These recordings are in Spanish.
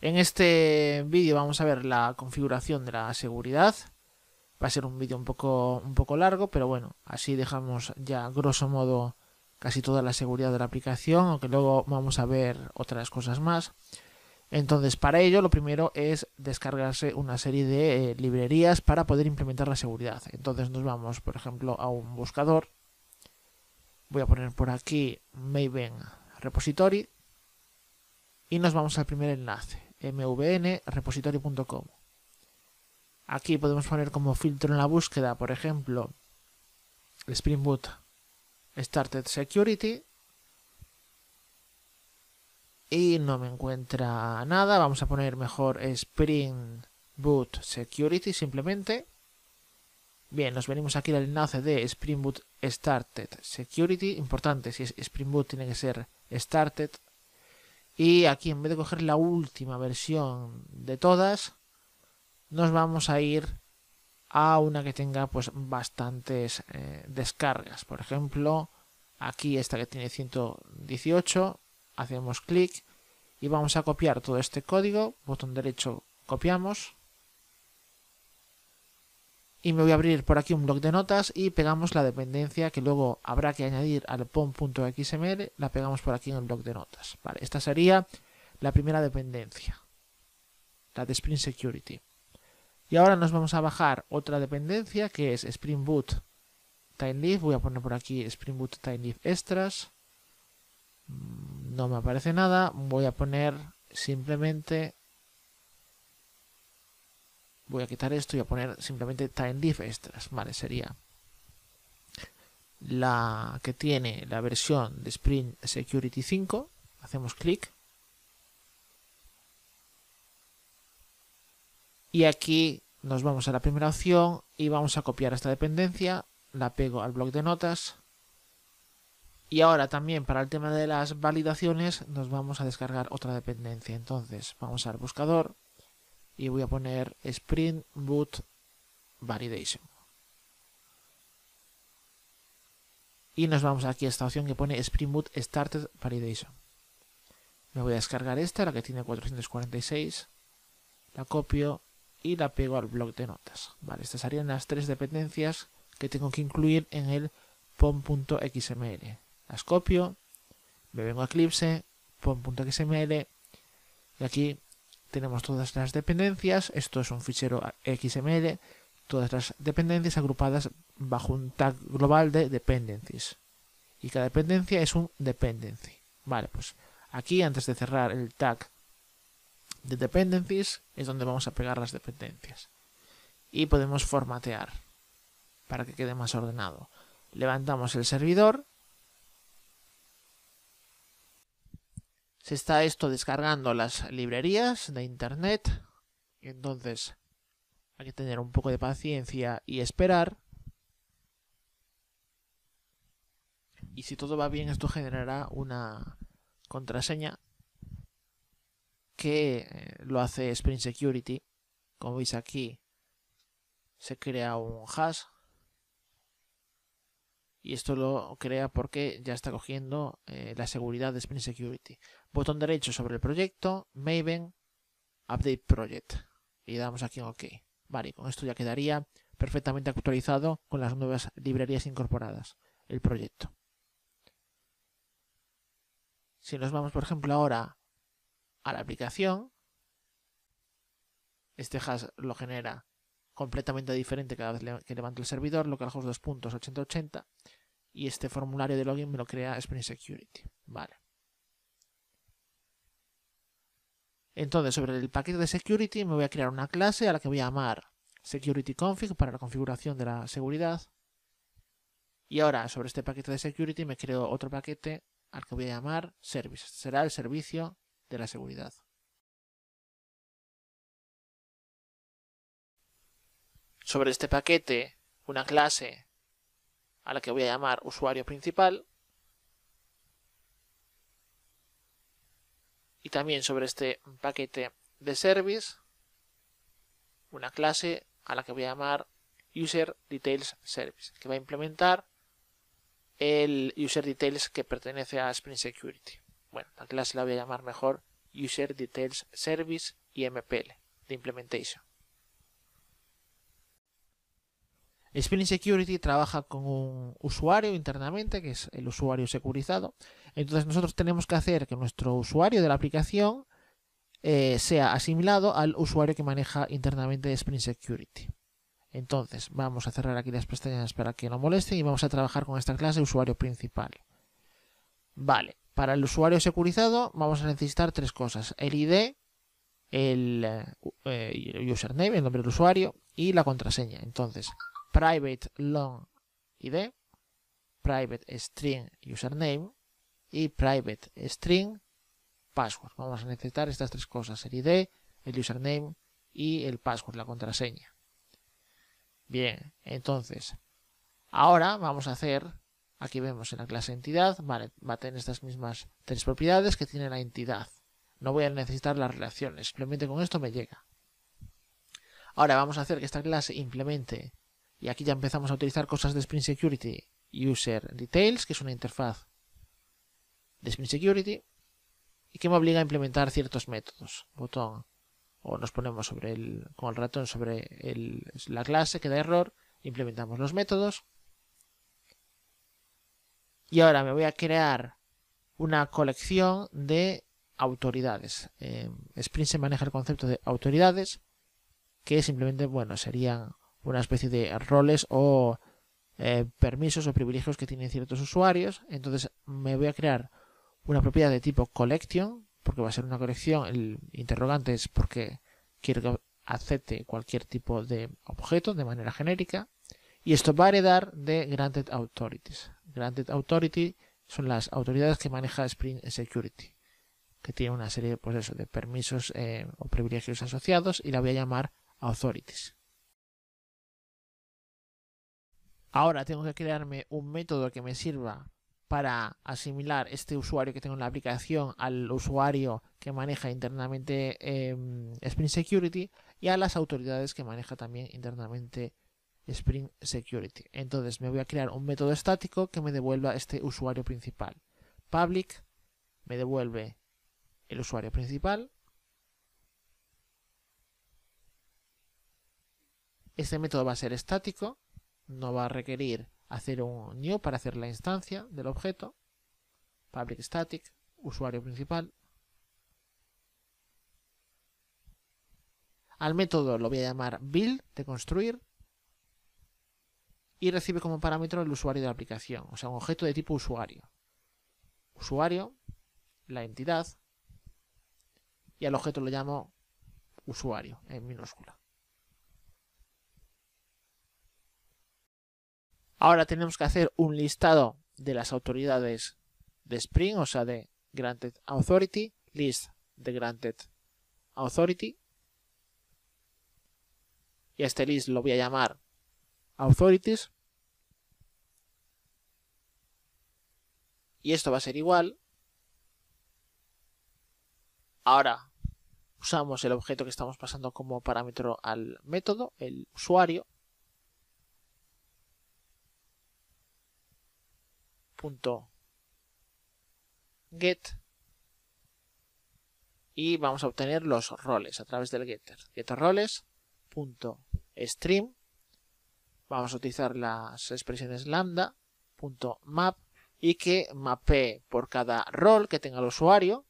En este vídeo vamos a ver la configuración de la seguridad. Va a ser un vídeo un poco largo, pero bueno, así dejamos ya grosso modo casi toda la seguridad de la aplicación, aunque luego vamos a ver otras cosas más. Entonces, para ello, lo primero es descargarse una serie de librerías para poder implementar la seguridad. Entonces nos vamos, por ejemplo, a un buscador. Voy a poner por aquí Maven Repository y nos vamos al primer enlace, mvnrepository.com. Aquí podemos poner como filtro en la búsqueda, por ejemplo, Spring Boot Started Security. Y no me encuentra nada. Vamos a poner mejor Spring Boot Security simplemente. Bien, nos venimos aquí al enlace de Spring Boot Started Security. Importante, si es Spring Boot tiene que ser Started. Y aquí en vez de coger la última versión de todas, nos vamos a ir a una que tenga pues bastantes descargas. Por ejemplo, aquí esta que tiene 118, hacemos clic y vamos a copiar todo este código, botón derecho copiamos, y me voy a abrir por aquí un bloc de notas y pegamos la dependencia que luego habrá que añadir al pom.xml, la pegamos por aquí en el bloc de notas. Vale, esta sería la primera dependencia, la de Spring Security. Y ahora nos vamos a bajar otra dependencia que es Spring Boot TimeLeaf. Voy a poner por aquí Spring Boot TimeLeaf Extras. No me aparece nada. Voy a poner simplemente... Voy a quitar esto y a poner simplemente TimeLeaf Extras. Vale, sería la que tiene la versión de Spring Security 5. Hacemos clic. Y aquí nos vamos a la primera opción y vamos a copiar esta dependencia. La pego al bloc de notas. Y ahora también para el tema de las validaciones nos vamos a descargar otra dependencia. Entonces vamos al buscador y voy a poner Spring Boot Validation. Y nos vamos aquí a esta opción que pone Spring Boot Started Validation. Me voy a descargar esta, la que tiene 446. La copio y la pego al bloc de notas. Vale, estas serían las tres dependencias que tengo que incluir en el pom.xml. Las copio, me vengo a Eclipse, pom.xml y aquí tenemos todas las dependencias. Esto es un fichero XML, todas las dependencias agrupadas bajo un tag global de dependencies. Y cada dependencia es un dependency. Vale, pues aquí antes de cerrar el tag de dependencies es donde vamos a pegar las dependencias. Y podemos formatear para que quede más ordenado. Levantamos el servidor. Se está esto descargando las librerías de internet. Y entonces hay que tener un poco de paciencia y esperar. Y si todo va bien, esto generará una contraseña que lo hace Spring Security. Como veis aquí, se crea un hash. Y esto lo crea porque ya está cogiendo la seguridad de Spring Security. Botón derecho sobre el proyecto, Maven, Update Project. Y damos aquí en OK. Vale, con esto ya quedaría perfectamente actualizado con las nuevas librerías incorporadas, el proyecto. Si nos vamos, por ejemplo, ahora a la aplicación, este hash lo genera completamente diferente cada vez que levanto el servidor, localhost 2.8080, y este formulario de login me lo crea Spring Security. Vale. Entonces, sobre el paquete de security me voy a crear una clase a la que voy a llamar securityconfig para la configuración de la seguridad. Y ahora, sobre este paquete de security me creo otro paquete al que voy a llamar service. Será el servicio de la seguridad. Sobre este paquete, una clase a la que voy a llamar usuario principal. Y también sobre este paquete de service, una clase a la que voy a llamar user details service, que va a implementar el user details que pertenece a Spring Security. Bueno, la clase la voy a llamar mejor User Details Service y MPL de Implementation. Spring Security trabaja con un usuario internamente, que es el usuario securizado. Entonces nosotros tenemos que hacer que nuestro usuario de la aplicación sea asimilado al usuario que maneja internamente Spring Security. Entonces vamos a cerrar aquí las pestañas para que no molesten y vamos a trabajar con esta clase usuario principal. Vale, para el usuario securizado vamos a necesitar tres cosas: el ID, el username, el nombre del usuario, y la contraseña. Entonces, private long ID, private string username y private string password. Vamos a necesitar estas tres cosas: el ID, el username y el password, la contraseña. Bien, entonces ahora vamos a hacer, aquí vemos en la clase entidad, vale, va a tener estas mismas tres propiedades que tiene la entidad. No voy a necesitar las relaciones, simplemente con esto me llega. Ahora vamos a hacer que esta clase implemente, y aquí ya empezamos a utilizar cosas de Spring Security, User Details, que es una interfaz de Spring Security, y que me obliga a implementar ciertos métodos. Botón, o nos ponemos con el ratón sobre la clase que da error, implementamos los métodos. Y ahora me voy a crear una colección de autoridades. Spring se maneja el concepto de autoridades, que simplemente, bueno, serían una especie de roles o permisos o privilegios que tienen ciertos usuarios. Entonces me voy a crear una propiedad de tipo collection, porque va a ser una colección. El interrogante es porque quiero que acepte cualquier tipo de objeto de manera genérica. Y esto va a heredar de Granted Authorities. Granted Authority son las autoridades que maneja Spring Security, que tiene una serie pues eso, de permisos o privilegios asociados, y la voy a llamar Authorities. Ahora tengo que crearme un método que me sirva para asimilar este usuario que tengo en la aplicación al usuario que maneja internamente Spring Security y a las autoridades que maneja también internamente Spring Security. Entonces me voy a crear un método estático que me devuelva este usuario principal. Public me devuelve el usuario principal. Este método va a ser estático, no va a requerir hacer un new para hacer la instancia del objeto. Public static, usuario principal. Al método lo voy a llamar build, de construir, y recibe como parámetro el usuario de la aplicación, o sea, un objeto de tipo usuario. Usuario, la entidad, y al objeto lo llamo usuario en minúscula. Ahora tenemos que hacer un listado de las autoridades de Spring, o sea, de Granted Authority, list de Granted Authority. Y a este list lo voy a llamar Authorities. Y esto va a ser igual. Ahora usamos el objeto que estamos pasando como parámetro al método, el usuario. .get, y vamos a obtener los roles a través del getter. getRoles.stream. Vamos a utilizar las expresiones lambda.map y que mapee por cada rol que tenga el usuario.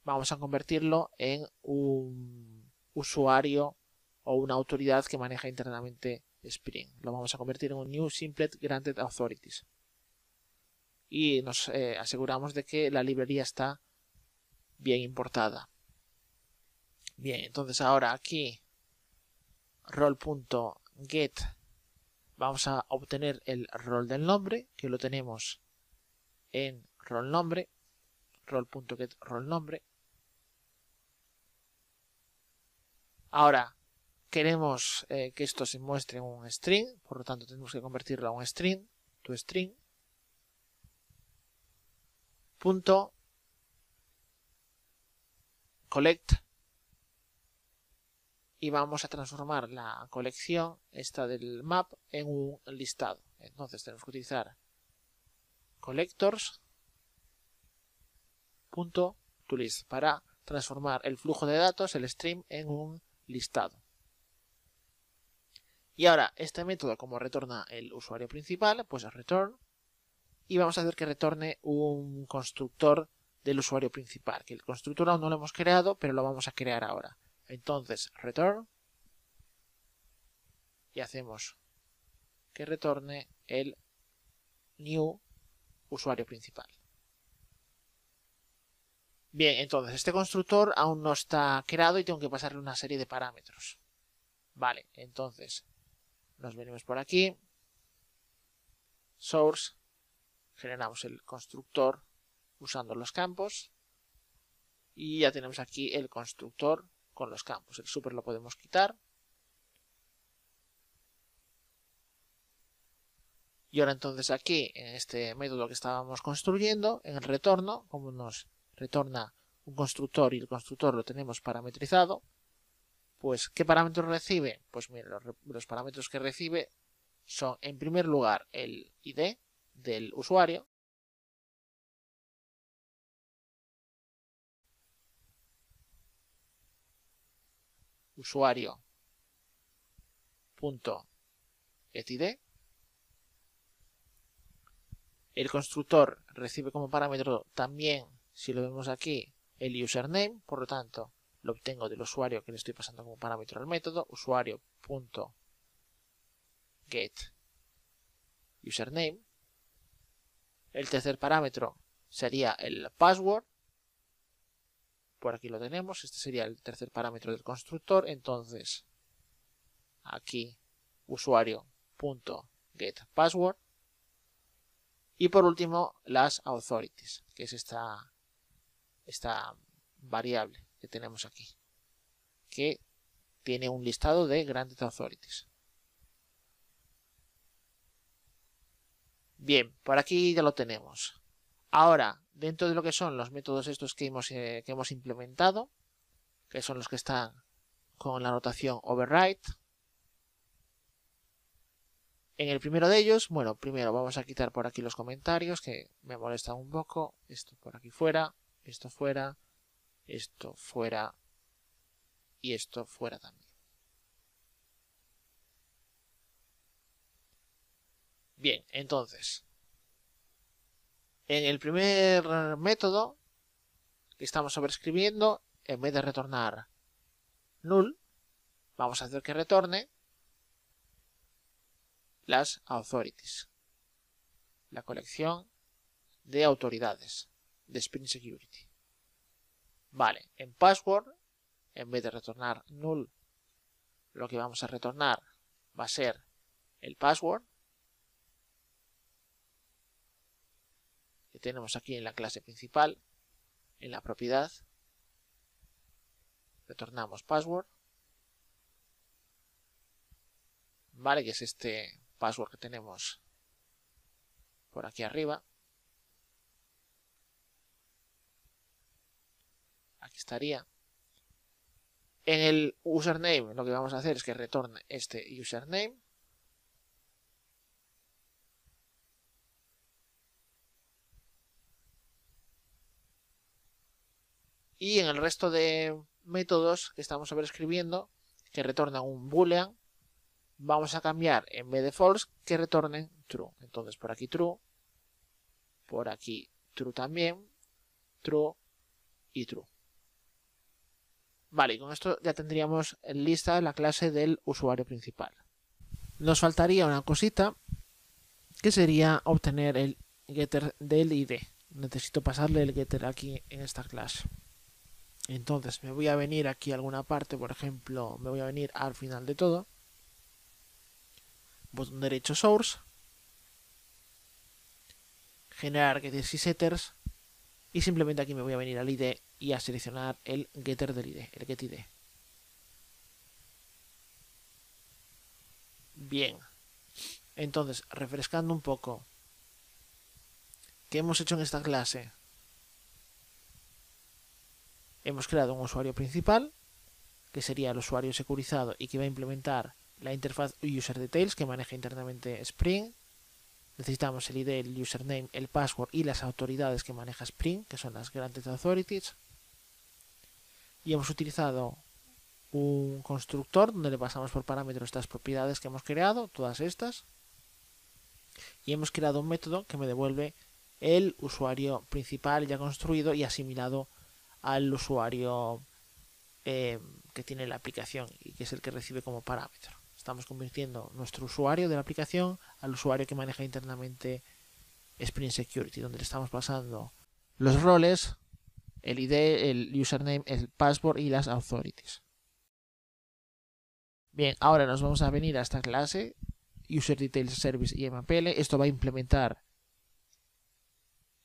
Vamos a convertirlo en un usuario o una autoridad que maneja internamente Spring. Lo vamos a convertir en un new simplet granted authorities. Y nos aseguramos de que la librería está bien importada. Bien, entonces ahora aquí rol.get vamos a obtener el rol del nombre, que lo tenemos en rol nombre, rol.get rol nombre. Ahora queremos que esto se muestre en un string, por lo tanto tenemos que convertirlo a un string, toString. Collect, y vamos a transformar la colección esta del map en un listado. Entonces tenemos que utilizar collectors.collect. toList, para transformar el flujo de datos, el stream, en un listado. Y ahora, este método, como retorna el usuario principal, pues return, y vamos a hacer que retorne un constructor del usuario principal, que el constructor aún no lo hemos creado, pero lo vamos a crear ahora. Entonces, return, y hacemos que retorne el new usuario principal. Bien, entonces este constructor aún no está creado y tengo que pasarle una serie de parámetros. Vale, entonces nos venimos por aquí, source, generamos el constructor usando los campos y ya tenemos aquí el constructor con los campos. El super lo podemos quitar. Y ahora entonces aquí, en este método que estábamos construyendo, en el retorno, como nos retorna un constructor y el constructor lo tenemos parametrizado, pues ¿qué parámetros recibe? Pues mira, los parámetros que recibe son, en primer lugar, el ID del usuario, usuario.getID. El constructor recibe como parámetro también, si lo vemos aquí, el username, por lo tanto lo obtengo del usuario que le estoy pasando como parámetro al método, usuario.getUsername. El tercer parámetro sería el password, por aquí lo tenemos, este sería el tercer parámetro del constructor, entonces aquí usuario.getPassword. Y por último, las authorities, que es esta variable que tenemos aquí, que tiene un listado de granted authorities. Bien, por aquí ya lo tenemos. Ahora, dentro de lo que son los métodos estos que hemos implementado, que son los que están con la notación override, en el primero de ellos, bueno, primero vamos a quitar por aquí los comentarios que me molestan un poco. Esto por aquí fuera, esto fuera, esto fuera y esto fuera también. Bien, entonces, en el primer método que estamos sobreescribiendo, en vez de retornar null, vamos a hacer que retorne las authorities, la colección de autoridades de Spring Security. Vale, en password, en vez de retornar null, lo que vamos a retornar va a ser el password que tenemos aquí en la clase principal, en la propiedad. Retornamos password, vale, que es este password que tenemos por aquí arriba. Aquí estaría. En el username lo que vamos a hacer es que retorne este username. Y en el resto de métodos que estamos sobreescribiendo, que retornan un boolean, vamos a cambiar en vez de false que retornen true. Entonces por aquí true, por aquí true también, true y true. Vale, y con esto ya tendríamos lista la clase del usuario principal. Nos faltaría una cosita, que sería obtener el getter del ID. Necesito pasarle el getter aquí en esta clase. Entonces me voy a venir aquí a alguna parte, por ejemplo, me voy a venir al final de todo. Botón derecho source. Generar getters y setters. Y simplemente aquí me voy a venir al ID y a seleccionar el getter del ID, el getID. Bien. Entonces, refrescando un poco, ¿qué hemos hecho en esta clase? Hemos creado un usuario principal, que sería el usuario securizado y que va a implementar la interfaz UserDetails que maneja internamente Spring. Necesitamos el ID, el username, el password y las autoridades que maneja Spring, que son las Granted Authorities. y hemos utilizado un constructor donde le pasamos por parámetro estas propiedades que hemos creado, todas estas, y hemos creado un método que me devuelve el usuario principal ya construido y asimilado al usuario que tiene la aplicación y que es el que recibe como parámetro. Estamos convirtiendo nuestro usuario de la aplicación al usuario que maneja internamente Spring Security, donde le estamos pasando los roles, el ID, el username, el password y las authorities. Bien, ahora nos vamos a venir a esta clase User Details Service y MPL. Esto va a implementar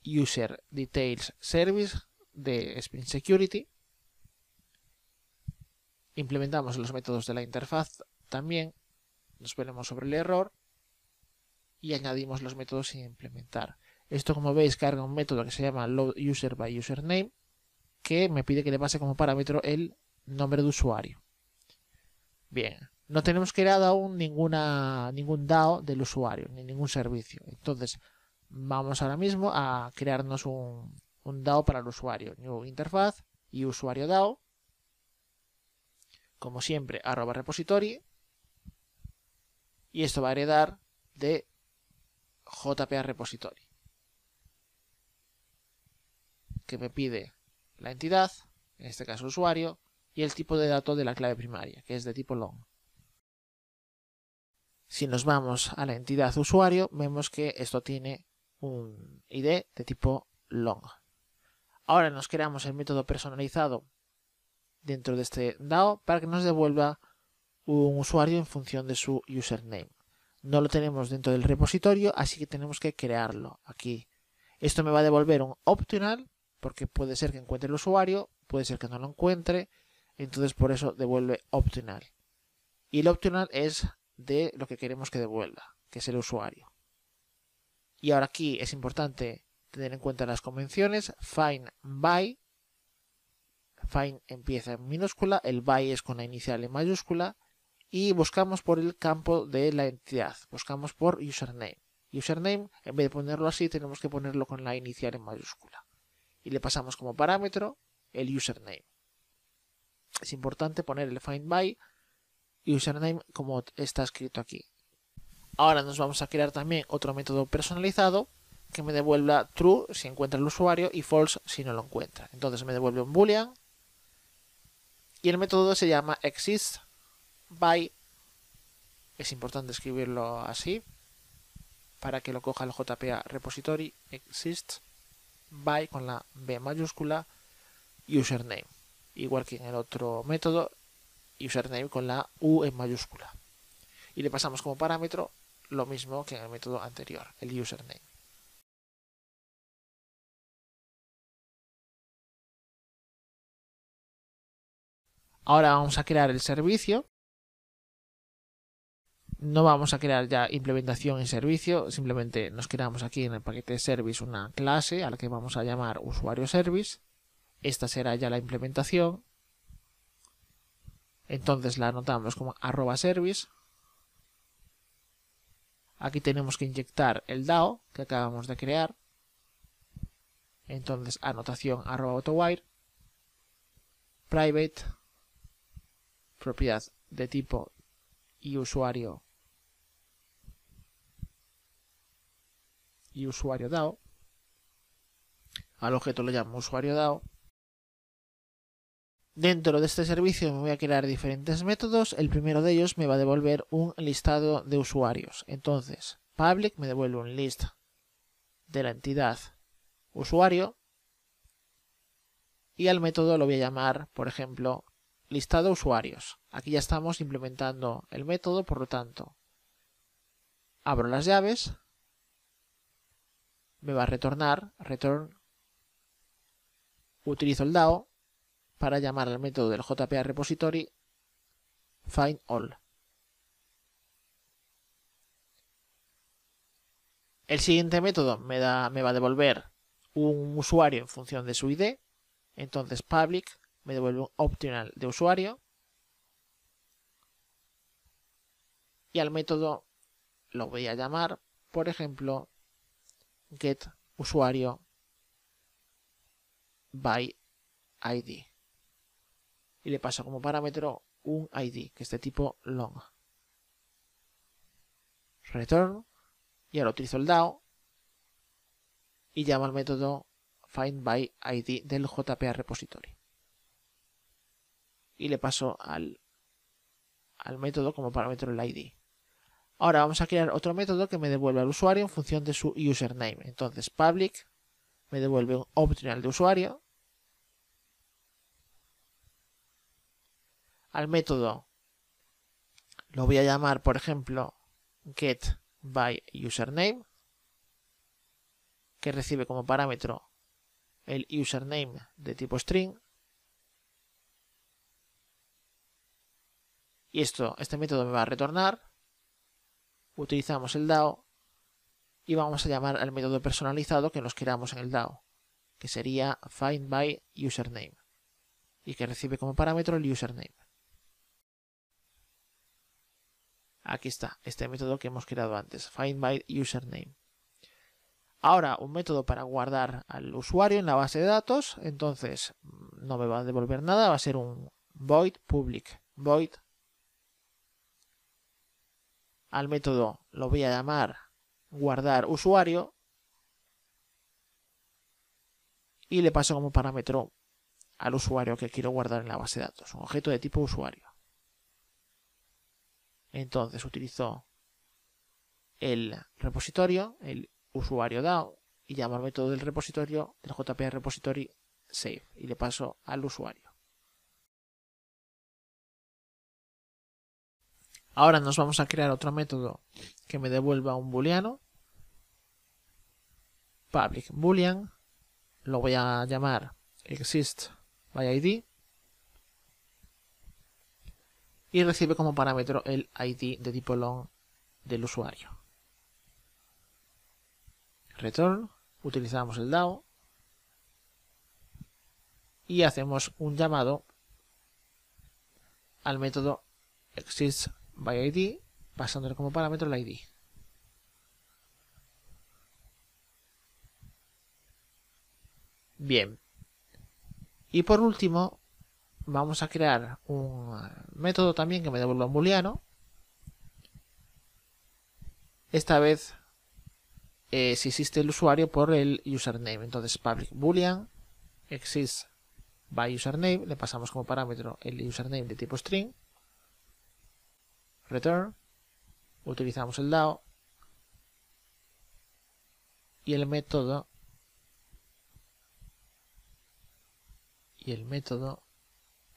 User Details Service de Spring Security. Implementamos los métodos de la interfaz también. Nos ponemos sobre el error y añadimos los métodos sin implementar. Esto, como veis, carga un método que se llama loadUserByUsername, que me pide que le pase como parámetro el nombre de usuario. Bien, no tenemos creado aún ningún DAO del usuario, ni ningún servicio. Entonces, vamos ahora mismo a crearnos un DAO para el usuario. New Interfaz y usuario DAO. Como siempre, @repository. Y esto va a heredar de JPA Repository, que me pide la entidad, en este caso usuario, y el tipo de dato de la clave primaria, que es de tipo long. Si nos vamos a la entidad usuario, vemos que esto tiene un ID de tipo long. Ahora nos creamos el método personalizado dentro de este DAO para que nos devuelva un usuario en función de su username. No lo tenemos dentro del repositorio, así que tenemos que crearlo aquí. Esto me va a devolver un optional, porque puede ser que encuentre el usuario, puede ser que no lo encuentre, entonces por eso devuelve optional. Y el optional es de lo que queremos que devuelva, que es el usuario. Y ahora aquí es importante tener en cuenta las convenciones. Find by. Find empieza en minúscula, el by es con la inicial en mayúscula. Y buscamos por el campo de la entidad. Buscamos por username. Username, en vez de ponerlo así, tenemos que ponerlo con la inicial en mayúscula. Y le pasamos como parámetro el username. Es importante poner el find by username como está escrito aquí. Ahora nos vamos a crear también otro método personalizado que me devuelva true si encuentra el usuario y false si no lo encuentra. Entonces me devuelve un boolean y el método se llama exists by. Es importante escribirlo así para que lo coja el JPA Repository. Exists by con la B mayúscula username, igual que en el otro método username con la U en mayúscula, y le pasamos como parámetro lo mismo que en el método anterior, el username. Ahora vamos a crear el servicio. No vamos a crear ya implementación en servicio, simplemente nos creamos aquí en el paquete service una clase a la que vamos a llamar usuario service. Esta será ya la implementación. Entonces la anotamos como @service. Aquí tenemos que inyectar el DAO que acabamos de crear. Entonces anotación @autowire. Private. Propiedad de tipo y usuario DAO. Al objeto lo llamo usuario DAO. Dentro de este servicio me voy a crear diferentes métodos. El primero de ellos me va a devolver un listado de usuarios. Entonces, public me devuelve un list de la entidad usuario. Y al método lo voy a llamar, por ejemplo, listado usuarios. Aquí ya estamos implementando el método, por lo tanto, abro las llaves. Me va a retornar, return. Utilizo el DAO para llamar al método del JPA Repository find all. El siguiente método me va a devolver un usuario en función de su ID. Entonces public me devuelve un optional de usuario. Y al método lo voy a llamar, por ejemplo, get usuario by ID. y le paso como parámetro un ID, que es de tipo long. Return, y ahora utilizo el DAO y llamo al método findById del JPA repository. Y le paso al método como parámetro el ID. Ahora vamos a crear otro método que me devuelve al usuario en función de su username. Entonces public me devuelve un optional de usuario. Al método lo voy a llamar, por ejemplo, getByUsername, que recibe como parámetro el username de tipo string. Y este método me va a retornar. Utilizamos el DAO y vamos a llamar al método personalizado que nos queramos en el DAO, que sería findByUsername, y que recibe como parámetro el username. Aquí está, este método que hemos creado antes, findByUsername. Ahora un método para guardar al usuario en la base de datos, entonces no me va a devolver nada, va a ser un void public void. Al método lo voy a llamar guardar usuario y le paso como parámetro al usuario que quiero guardar en la base de datos, un objeto de tipo usuario. Entonces utilizo el repositorio, el usuario DAO, y llamo al método del repositorio, del JPA repository save, y le paso al usuario. Ahora nos vamos a crear otro método que me devuelva un booleano, public boolean, lo voy a llamar existById y recibe como parámetro el ID de tipo long del usuario. Return, utilizamos el DAO y hacemos un llamado al método existById pasándole como parámetro el ID. Bien. Y por último, vamos a crear un método también que me devuelva un booleano. Esta vez si existe el usuario por el username. Entonces public boolean existByUsername, le pasamos como parámetro el username de tipo string. Return, utilizamos el DAO y el método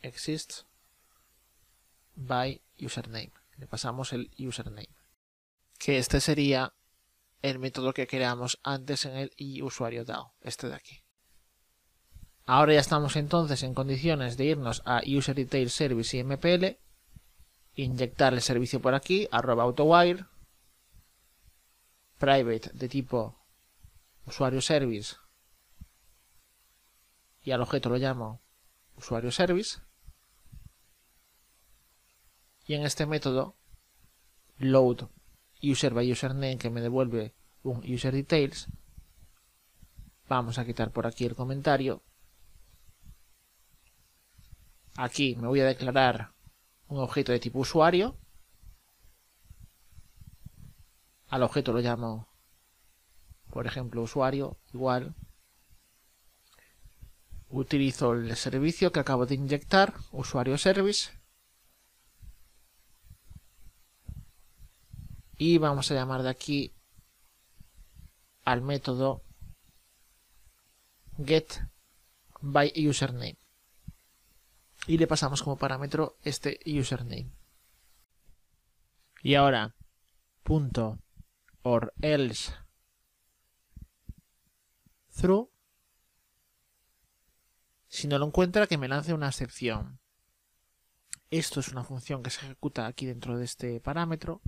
existByUsername, le pasamos el username, que este sería el método que creamos antes en el usuario DAO, este de aquí. Ahora ya estamos entonces en condiciones de irnos a UserDetailService y MPL, inyectar el servicio por aquí, @AutoWire, private de tipo usuario service y al objeto lo llamo usuario service, y en este método load UserByUsername que me devuelve un UserDetails, vamos a quitar por aquí el comentario. Aquí me voy a declarar un objeto de tipo usuario, al objeto lo llamo por ejemplo usuario igual, utilizo el servicio que acabo de inyectar, usuario service, y vamos a llamar de aquí al método getByUsername y le pasamos como parámetro este username. Y ahora punto or else through, si no lo encuentra que me lance una excepción. Esto es una función que se ejecuta aquí dentro de este parámetro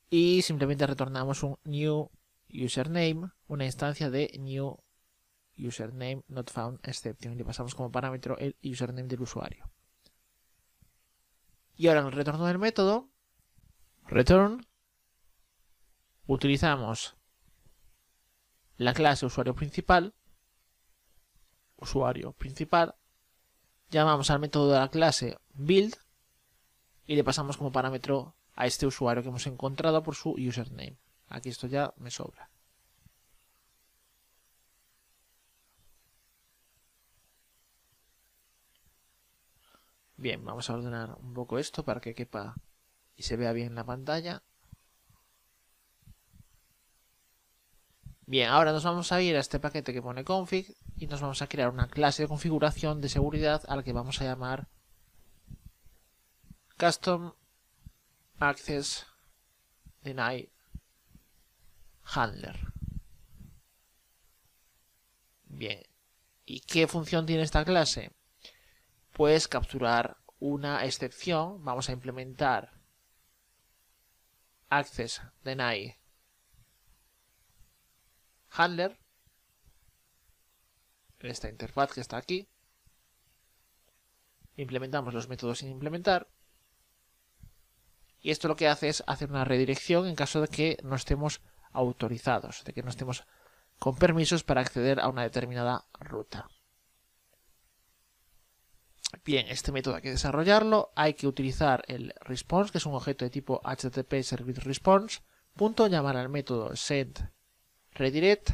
y simplemente retornamos un new username, una instancia de new username not found exception, y le pasamos como parámetro el username del usuario. Y ahora en el retorno del método return utilizamos la clase usuario principal, llamamos al método de la clase build y le pasamos como parámetro a este usuario que hemos encontrado por su username. Aquí esto ya me sobra. Bien, vamos a ordenar un poco esto para que quepa y se vea bien la pantalla. Bien, ahora nos vamos a ir a este paquete que pone config y nos vamos a crear una clase de configuración de seguridad a la que vamos a llamar Custom Access Deny Handler. Bien, ¿y qué función tiene esta clase? Pues capturar una excepción. Vamos a implementar Access Deny Handler en esta interfaz que está aquí. Implementamos los métodos sin implementar. Y esto lo que hace es hacer una redirección en caso de que no estemos autorizados, de que no estemos con permisos para acceder a una determinada ruta. Bien, este método hay que desarrollarlo. Hay que utilizar el response, que es un objeto de tipo HTTP Service Response. Punto, llamar al método sendRedirect.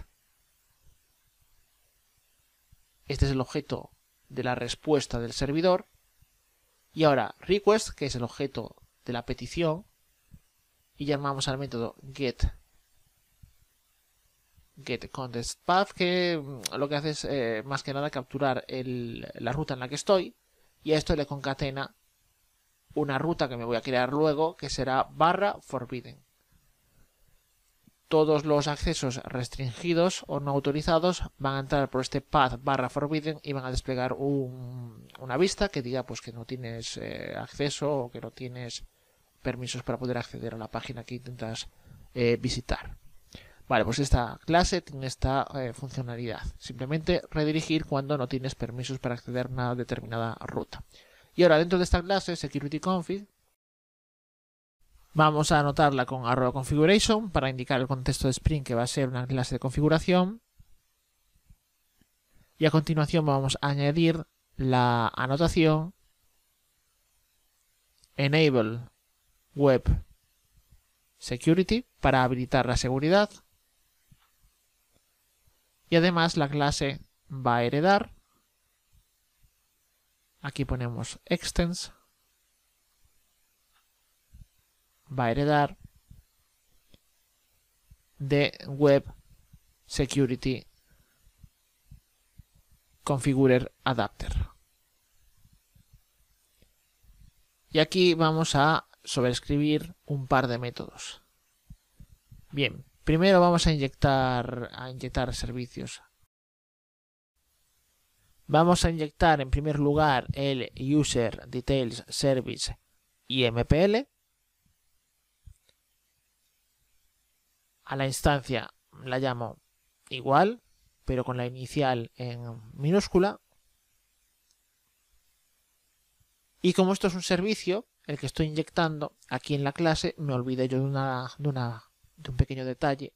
Este es el objeto de la respuesta del servidor. Y ahora request, que es el objeto de la petición. Y llamamos al método getContextPath, que lo que hace es más que nada capturar la ruta en la que estoy. Y a esto le concatena una ruta que me voy a crear luego, que será /forbidden. Todos los accesos restringidos o no autorizados van a entrar por este path /forbidden y van a desplegar una vista que diga pues que no tienes acceso o que no tienes permisos para poder acceder a la página que intentas visitar. Vale, pues esta clase tiene esta funcionalidad. Simplemente redirigir cuando no tienes permisos para acceder a una determinada ruta. Y ahora dentro de esta clase, securityConfig, vamos a anotarla con @configuration para indicar el contexto de Spring, que va a ser una clase de configuración. Y a continuación vamos a añadir la anotación enable web security para habilitar la seguridad. Y además la clase va a heredar, aquí ponemos extends, va a heredar de web security configurer adapter. Y aquí vamos a sobreescribir un par de métodos. Bien, primero vamos a inyectar servicios. Vamos a inyectar en primer lugar el user details service y MPL. A la instancia la llamo igual, pero con la inicial en minúscula. Y como esto es un servicio, el que estoy inyectando, aquí en la clase me olvidé yo de un pequeño detalle.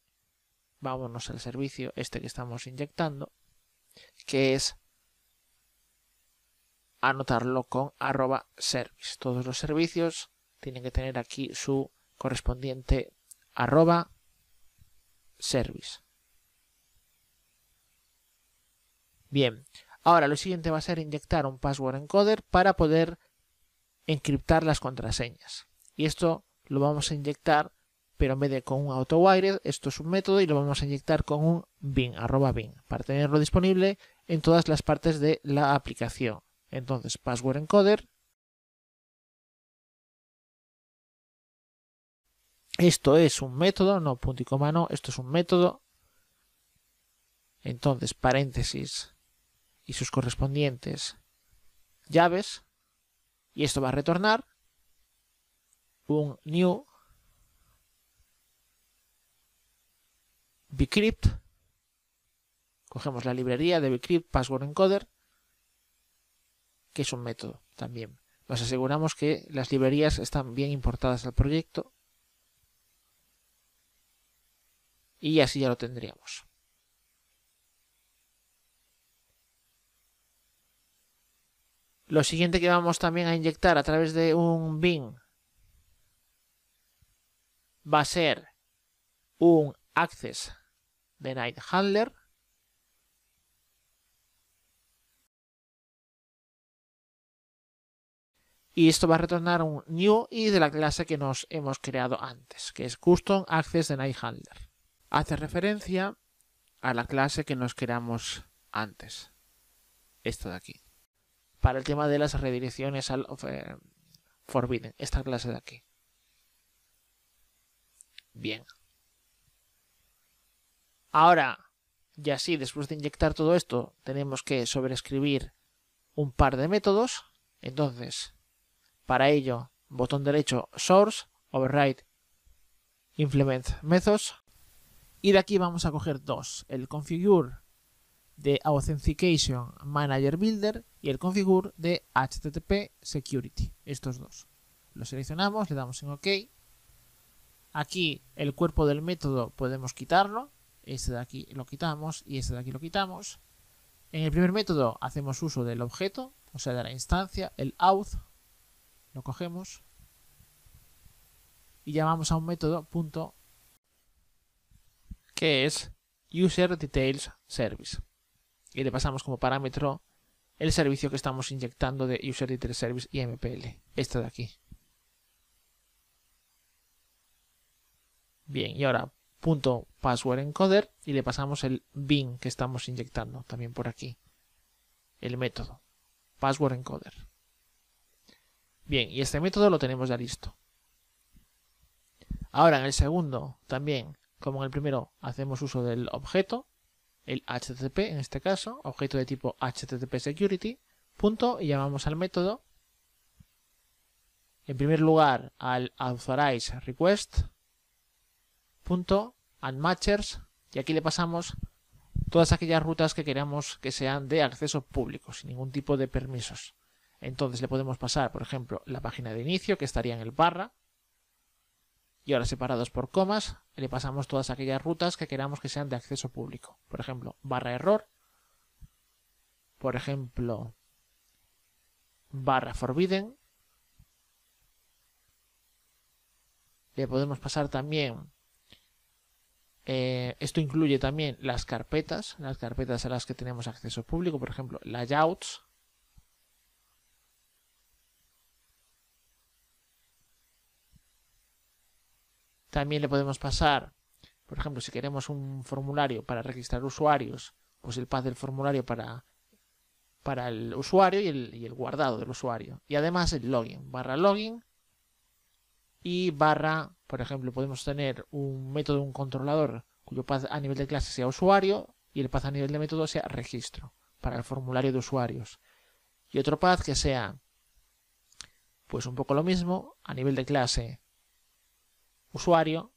Vámonos al servicio este que estamos inyectando, que es anotarlo con @service. Todos los servicios tienen que tener aquí su correspondiente @service. Bien, ahora lo siguiente va a ser inyectar un password encoder para poder encriptar las contraseñas. Y esto lo vamos a inyectar, pero en vez de con un autowired, esto es un método y lo vamos a inyectar con un bin, @bin, para tenerlo disponible en todas las partes de la aplicación. Entonces, password encoder. Esto es un método, no punto y coma, no, esto es un método. Entonces, paréntesis y sus correspondientes llaves. Y esto va a retornar un new bcrypt. Cogemos la librería de bcrypt password encoder, que es un método también. Nos aseguramos que las librerías están bien importadas al proyecto. Y así ya lo tendríamos. Lo siguiente que vamos también a inyectar a través de un bin va a ser un access denied handler. Y esto va a retornar un new y de la clase que nos hemos creado antes, que es custom access denied handler. Hace referencia a la clase que nos creamos antes. Esta de aquí. Para el tema de las redirecciones al forbidden. Esta clase de aquí. Bien. Ahora, ya sí, después de inyectar todo esto, tenemos que sobreescribir un par de métodos. Entonces, para ello, botón derecho, Source, Override, Implement Methods. Y de aquí vamos a coger dos. El Configure de Authentication Manager Builder y el Configure de HTTP Security. Estos dos. Lo seleccionamos, le damos en OK. Aquí el cuerpo del método podemos quitarlo. Este de aquí lo quitamos y este de aquí lo quitamos. En el primer método hacemos uso del objeto, o sea de la instancia, el auth. Lo cogemos y llamamos a un método punto que es User Details Service. Y le pasamos como parámetro el servicio que estamos inyectando de User Details Service y MPL. Este de aquí. Bien, y ahora punto password encoder y le pasamos el bin que estamos inyectando también por aquí. El método password encoder. Bien, y este método lo tenemos ya listo. Ahora en el segundo también, como en el primero, hacemos uso del objeto, el HTTP en este caso, objeto de tipo HTTP Security, punto, y llamamos al método, en primer lugar al authorize request, punto, unmatchers, y aquí le pasamos todas aquellas rutas que queramos que sean de acceso público, sin ningún tipo de permisos. Entonces le podemos pasar, por ejemplo, la página de inicio, que estaría en el barra, y ahora separados por comas, le pasamos todas aquellas rutas que queramos que sean de acceso público. Por ejemplo, barra error, por ejemplo, barra forbidden. Le podemos pasar también, esto incluye también las carpetas a las que tenemos acceso público, por ejemplo, layouts. También le podemos pasar, por ejemplo, si queremos un formulario para registrar usuarios, pues el path del formulario para el usuario y el guardado del usuario. Y además el login, barra login y barra, por ejemplo, podemos tener un método, un controlador cuyo path a nivel de clase sea usuario y el path a nivel de método sea registro para el formulario de usuarios. Y otro path que sea, pues un poco lo mismo, a nivel de clase usuario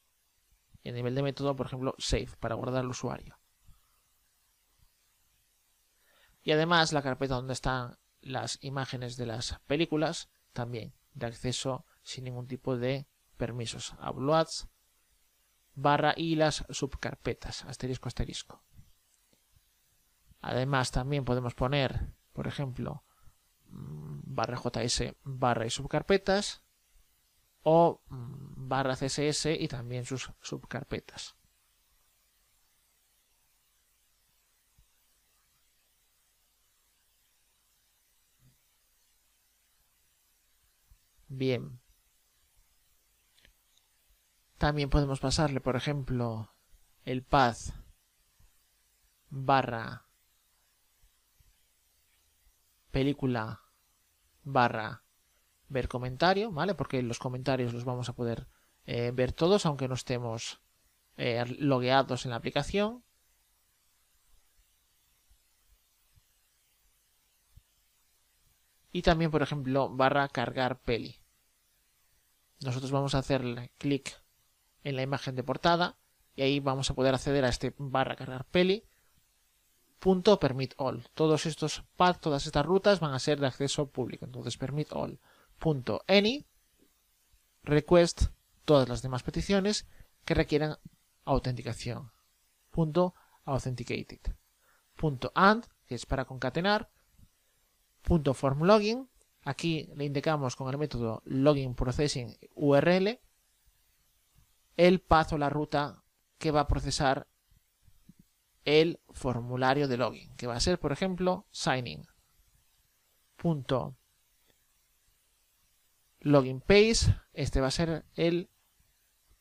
y a nivel de método, por ejemplo, save para guardar el usuario. Y además la carpeta donde están las imágenes de las películas también de acceso sin ningún tipo de permisos. Uploads barra y las subcarpetas asterisco asterisco. Además también podemos poner, por ejemplo, barra JS barra y subcarpetas o barra CSS y también sus subcarpetas. Bien. También podemos pasarle, por ejemplo, el path barra película barra ver comentario, ¿vale? Porque los comentarios los vamos a poder ver todos, aunque no estemos logueados en la aplicación. Y también, por ejemplo, barra cargar peli. Nosotros vamos a hacerle clic en la imagen de portada y ahí vamos a poder acceder a este barra cargar peli punto permit all. Todos estos paths, todas estas rutas van a ser de acceso público. Entonces permit all punto any request todas las demás peticiones que requieran autenticación. Punto authenticated. Punto and, que es para concatenar. .formLogin. Aquí le indicamos con el método loginProcessingURL el path o la ruta que va a procesar el formulario de login, que va a ser, por ejemplo, signin. .loginPage, este va a ser el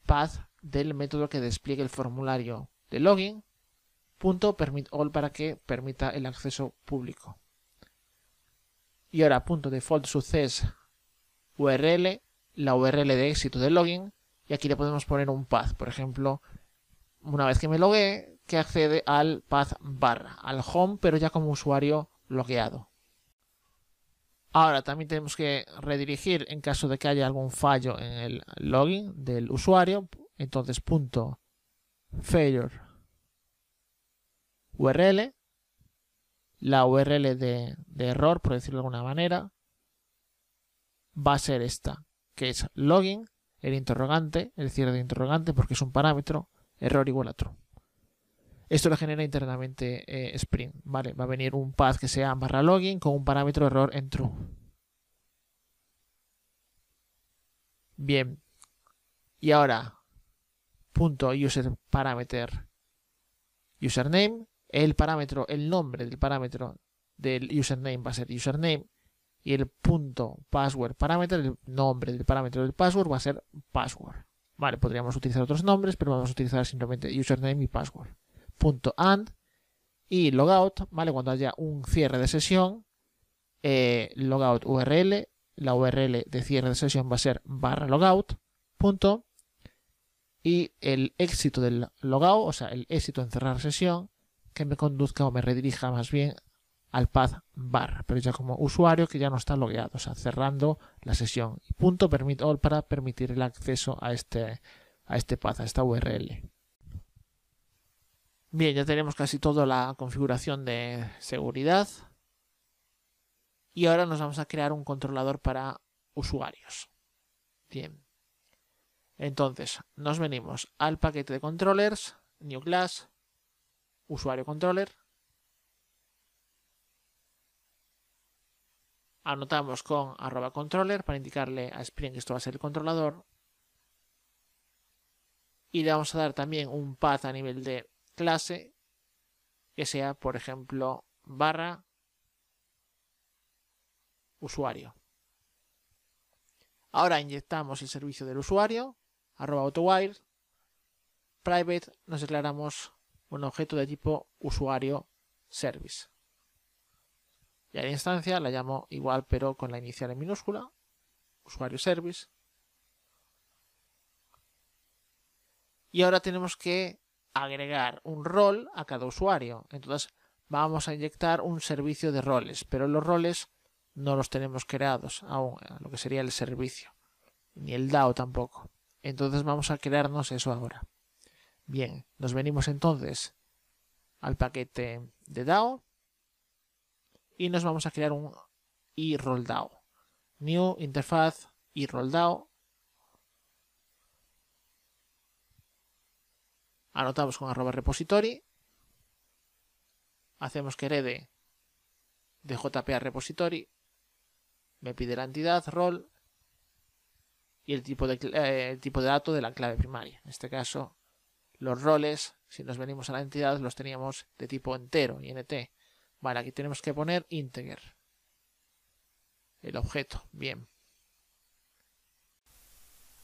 path del método que despliegue el formulario de login. .permitAll para que permita el acceso público. Y ahora .defaultSuccess URL, la URL de éxito del login, y aquí le podemos poner un path, por ejemplo, una vez que me loguee, que accede al path barra, al home, pero ya como usuario logueado. Ahora también tenemos que redirigir en caso de que haya algún fallo en el login del usuario, entonces .failure URL, la URL de error, por decirlo de alguna manera, va a ser esta, que es login, el interrogante, el cierre de interrogante, porque es un parámetro, error igual a true. Esto lo genera internamente Spring, ¿vale? Va a venir un path que sea barra login con un parámetro error en true. Bien. Y ahora, .userParameter username, el parámetro, el nombre del parámetro del username va a ser username y el .password parameter, el nombre del parámetro del password va a ser password. Vale, podríamos utilizar otros nombres, pero vamos a utilizar simplemente username y password. .and y logout, ¿vale? Cuando haya un cierre de sesión, logout URL, la URL de cierre de sesión va a ser barra logout, punto, y el éxito del logout, o sea, el éxito en cerrar sesión, que me conduzca o me redirija más bien al path barra, pero ya como usuario que ya no está logueado, o sea, cerrando la sesión. Y .permitAll para permitir el acceso a este path, a esta URL. Bien, ya tenemos casi toda la configuración de seguridad. Y ahora nos vamos a crear un controlador para usuarios. Bien. Entonces, nos venimos al paquete de controllers, new class, usuario controller. Anotamos con @controller para indicarle a Spring que esto va a ser el controlador. Y le vamos a dar también un path a nivel de clase que sea, por ejemplo, barra usuario. Ahora inyectamos el servicio del usuario, @autowire, private, nos declaramos un objeto de tipo usuario service. Y a la instancia la llamo igual pero con la inicial en minúscula, usuario service. Y ahora tenemos que agregar un rol a cada usuario. Entonces vamos a inyectar un servicio de roles, pero los roles no los tenemos creados aún, lo que sería el servicio, ni el DAO tampoco. Entonces vamos a crearnos eso ahora. Bien, nos venimos entonces al paquete de DAO y nos vamos a crear un iRollDAO. New interfaz iRollDAO. Anotamos con @repository. Hacemos que herede de JP a repository. Me pide la entidad, rol y el tipo de dato de la clave primaria. En este caso, los roles, si nos venimos a la entidad, los teníamos de tipo entero, int. Vale, aquí tenemos que poner integer, el objeto. Bien.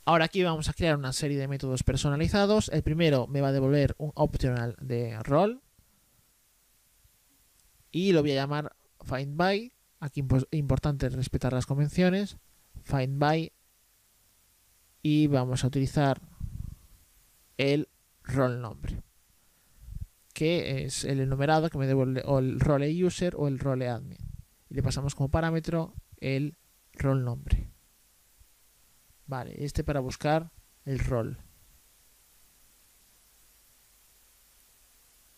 Ahora aquí vamos a crear una serie de métodos personalizados. El primero me va a devolver un optional de rol y lo voy a llamar findBy. Aquí importante respetar las convenciones. FindBy y vamos a utilizar el rol nombre, que es el enumerado que me devuelve o el role user o el role admin. Y le pasamos como parámetro el rol nombre. Vale, este para buscar el rol.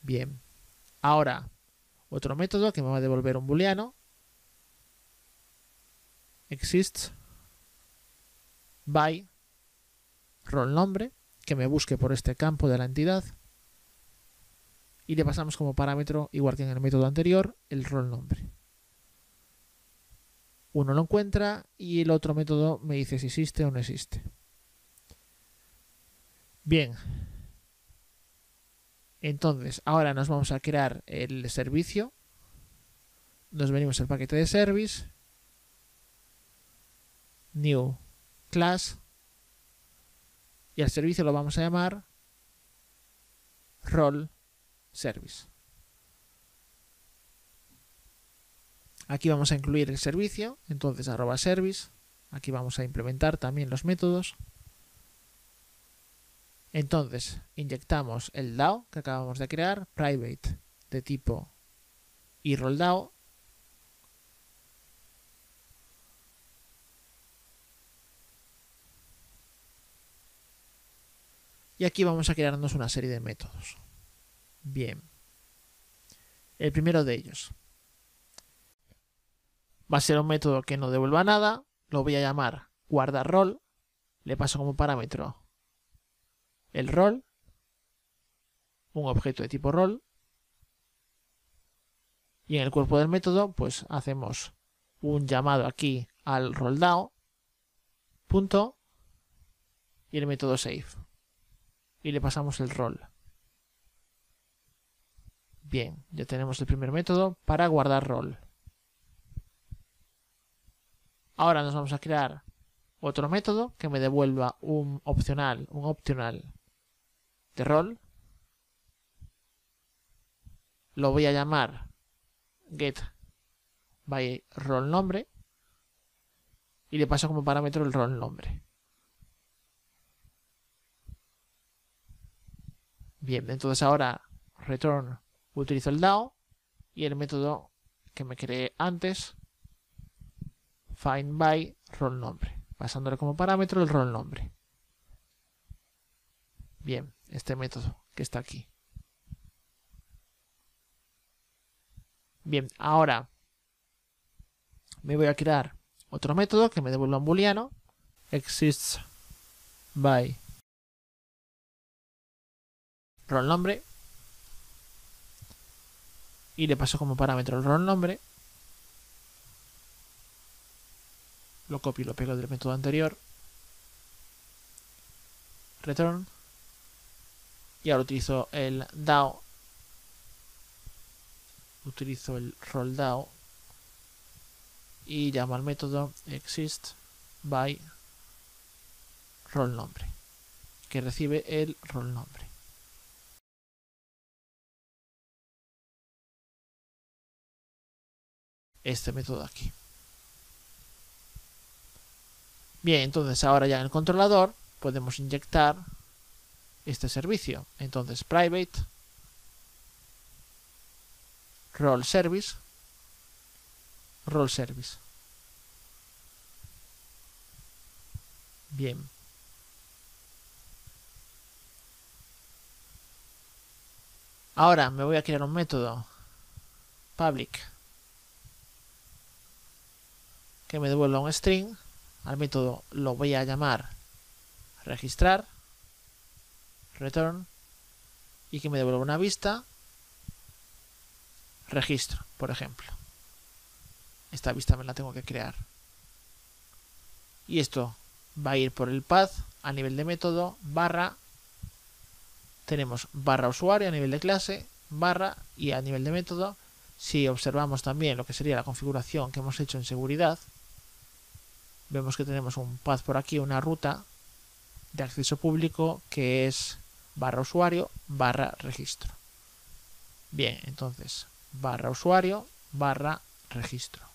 Bien. Ahora, otro método que me va a devolver un booleano. Exists by rol nombre, que me busque por este campo de la entidad. Y le pasamos como parámetro, igual que en el método anterior, el rol nombre. uno lo encuentra y el otro método me dice si existe o no existe. Bien. Entonces, ahora nos vamos a crear el servicio. Nos venimos al paquete de service. New class. Y al servicio lo vamos a llamar role service. Aquí vamos a incluir el servicio. Entonces, @service. Aquí vamos a implementar también los métodos. Entonces, inyectamos el DAO que acabamos de crear, private de tipo y role DAO. Y aquí vamos a crearnos una serie de métodos. Bien. El primero de ellos va a ser un método que no devuelva nada. Lo voy a llamar guardaRole. Le paso como parámetro el role, un objeto de tipo role, y en el cuerpo del método pues hacemos un llamado aquí al roleDAO punto y el método save y le pasamos el role. Bien, ya tenemos el primer método para guardar role. Ahora nos vamos a crear otro método que me devuelva un opcional de role. Lo voy a llamar get by role nombre y le paso como parámetro el role nombre. Bien, entonces ahora return utilizo el DAO y el método que me creé antes, find by role nombre, pasándole como parámetro el role nombre. Bien, este método que está aquí. Bien, ahora me voy a crear otro método que me devuelva un booleano, exists by role nombre, y le paso como parámetro el role nombre. Lo copio y lo pego del método anterior. Return. Y ahora utilizo el DAO. Utilizo el roleDAO. Y llamo al método exist by role nombre, que recibe el role nombre. Este método aquí. Bien, entonces ahora ya en el controlador podemos inyectar este servicio. Entonces private role service. Bien. Ahora me voy a crear un método public que me devuelva un string. Al método lo voy a llamar registrar, return, y que me devuelva una vista, registro, por ejemplo. Esta vista me la tengo que crear. Y esto va a ir por el path a nivel de método, barra, tenemos barra usuario a nivel de clase, barra, y a nivel de método, si observamos también lo que sería la configuración que hemos hecho en seguridad, vemos que tenemos un path por aquí, una ruta de acceso público que es barra usuario, barra registro. Bien, entonces barra usuario, barra registro,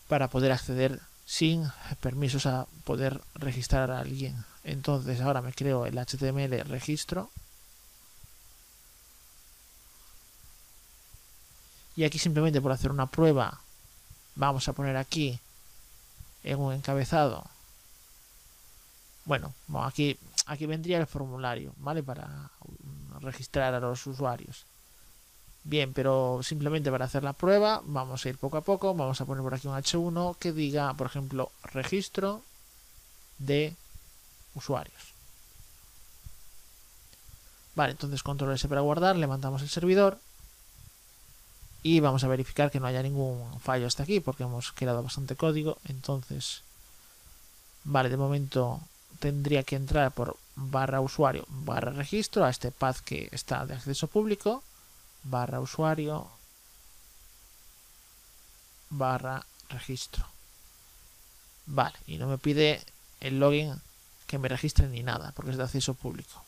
para poder acceder sin permisos a poder registrar a alguien. Entonces ahora me creo el HTML registro. Y aquí simplemente por hacer una prueba vamos a poner aquí en un encabezado. Bueno, aquí vendría el formulario, ¿vale? Para registrar a los usuarios. Bien, pero simplemente para hacer la prueba vamos a ir poco a poco. Vamos a poner por aquí un H1 que diga, por ejemplo, registro de usuarios. Vale, entonces control S para guardar, levantamos el servidor y vamos a verificar que no haya ningún fallo hasta aquí porque hemos creado bastante código. Entonces, vale, de momento tendría que entrar por /usuario /registro a este path que está de acceso público, /usuario /registro. Vale, y no me pide el login que me registre ni nada porque es de acceso público.